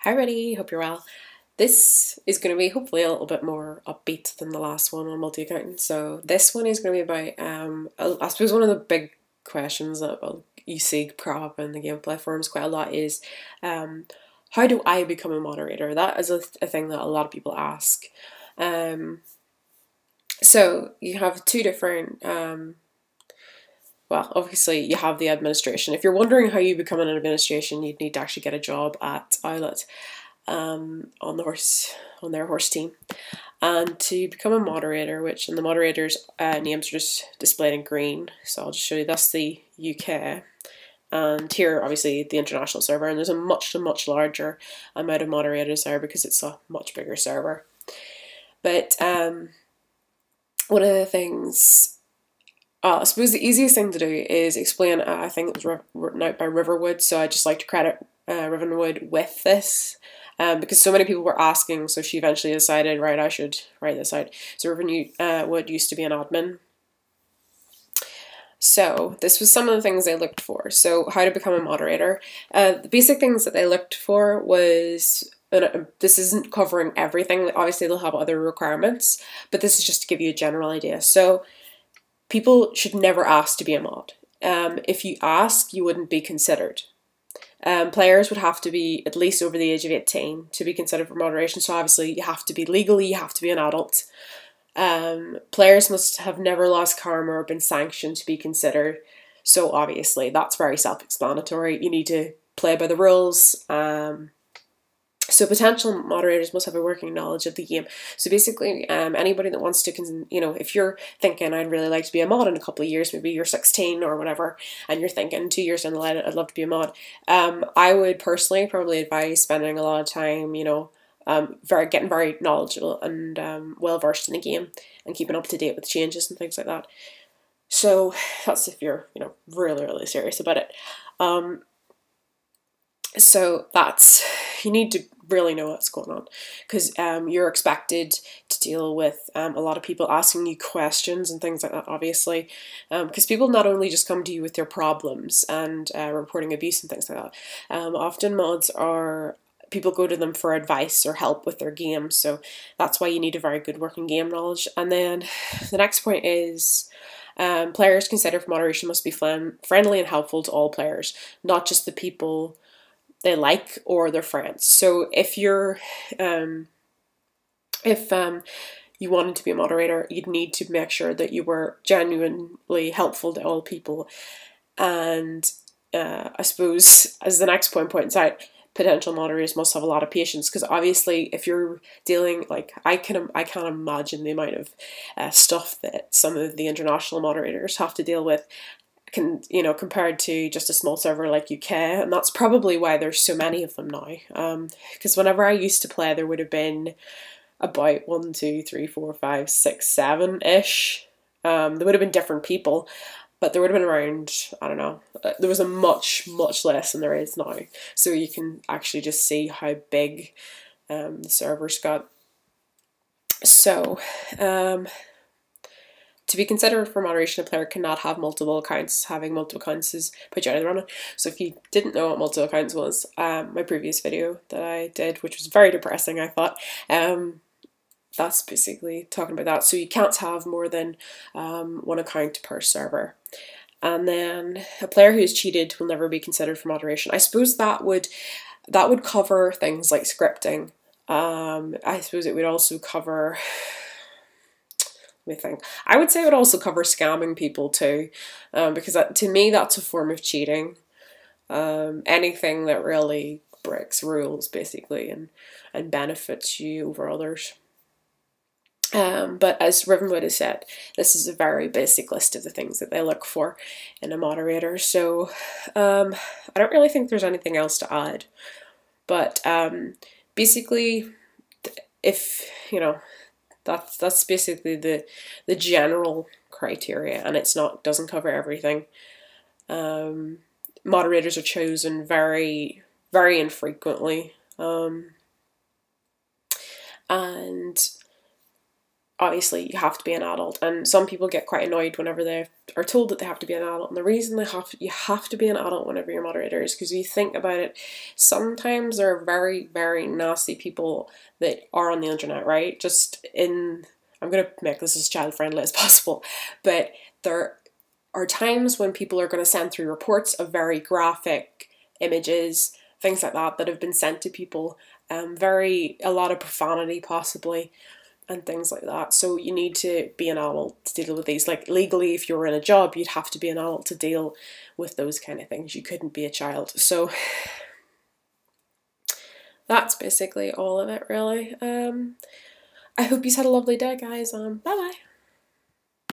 Hi everybody, hope you're well. This is going to be hopefully a little bit more upbeat than the last one on multi-accounting. So this one is going to be about, I suppose one of the big questions that you see crop up in the gameplay forums quite a lot is, how do I become a moderator? That is a thing that a lot of people ask. So you have two different, well, obviously you have the administration. If you're wondering how you become an administration, you'd need to actually get a job at Owlet. On their horse team, and to become a moderator, which in the moderators' names are just displayed in green. So I'll just show you. That's the UK, and here obviously the international server. And there's a much larger amount of moderators there because it's a much bigger server. But one of the things, I suppose the easiest thing to do is explain. I think it was written out by Riverwood, so I just like to credit Rivenwood with this. Because so many people were asking, so she eventually decided, right, I should write this out. So Rivenwood used to be an admin. So this was some of the things they looked for. So how to become a moderator. The basic things that they looked for was, this isn't covering everything, obviously they'll have other requirements, but this is just to give you a general idea. So people should never ask to be a mod. If you ask, you wouldn't be considered. Players would have to be at least over the age of 18 to be considered for moderation, so obviously you have to be legally, you have to be an adult. Players must have never lost karma or been sanctioned to be considered, so obviously that's very self-explanatory. You need to play by the rules. So potential moderators must have a working knowledge of the game. So basically, anybody that wants to, if you're thinking, I'd really like to be a mod in a couple of years, maybe you're 16 or whatever, and you're thinking 2 years down the line, I'd love to be a mod. I would personally probably advise spending a lot of time, getting very knowledgeable and well versed in the game and keeping up to date with changes and things like that. So that's if you're, really serious about it. So you need to really know what's going on, because you're expected to deal with a lot of people asking you questions and things like that, obviously, because people not only just come to you with their problems and reporting abuse and things like that. Often mods people go to them for advice or help with their game, so that's why you need a very good working game knowledge. And then the next point is, players considered for moderation must be friendly and helpful to all players, not just the people they like or their friends. So if you're you wanted to be a moderator, you'd need to make sure that you were genuinely helpful to all people. And I suppose, as the next point points out, potential moderators must have a lot of patience, because obviously if you're dealing, I can't imagine the amount of stuff that some of the international moderators have to deal with, compared to just a small server like UK. And that's probably why there's so many of them now. Because whenever I used to play, there would have been about 1, 2, 3, 4, 5, 6, 7-ish. There would have been different people, but there would have been around, I don't know, there was a much less than there is now. So you can actually just see how big the servers got. So, to be considered for moderation, a player cannot have multiple accounts. Having multiple accounts is put you out of the running. So if you didn't know what multiple accounts was, my previous video that I did, which was very depressing, I thought, that's basically talking about that. So you can't have more than one account per server. And then a player who is cheated will never be considered for moderation. I suppose that would cover things like scripting. I suppose it would also cover, let me think. I would say it would also cover scamming people too, because to me that's a form of cheating. Anything that really breaks rules, basically, and benefits you over others. But as Rivenwood has said, this is a very basic list of the things that they look for in a moderator. So I don't really think there's anything else to add. But basically, if that's basically the general criteria, and doesn't cover everything. Moderators are chosen very infrequently, and obviously you have to be an adult, and some people get quite annoyed whenever they are told that they have to be an adult. And the reason you have to be an adult whenever you're moderator is because you think about it, sometimes there are very, very nasty people that are on the internet, right? I'm going to make this as child friendly as possible, but there are times when people are going to send through reports of very graphic images, things like that have been sent to people, a lot of profanity possibly, and things like that. So you need to be an adult to deal with these. Like legally, if you were in a job, you'd have to be an adult to deal with those kind of things. You couldn't be a child. So that's basically all of it, really. I hope you had a lovely day, guys. Bye bye.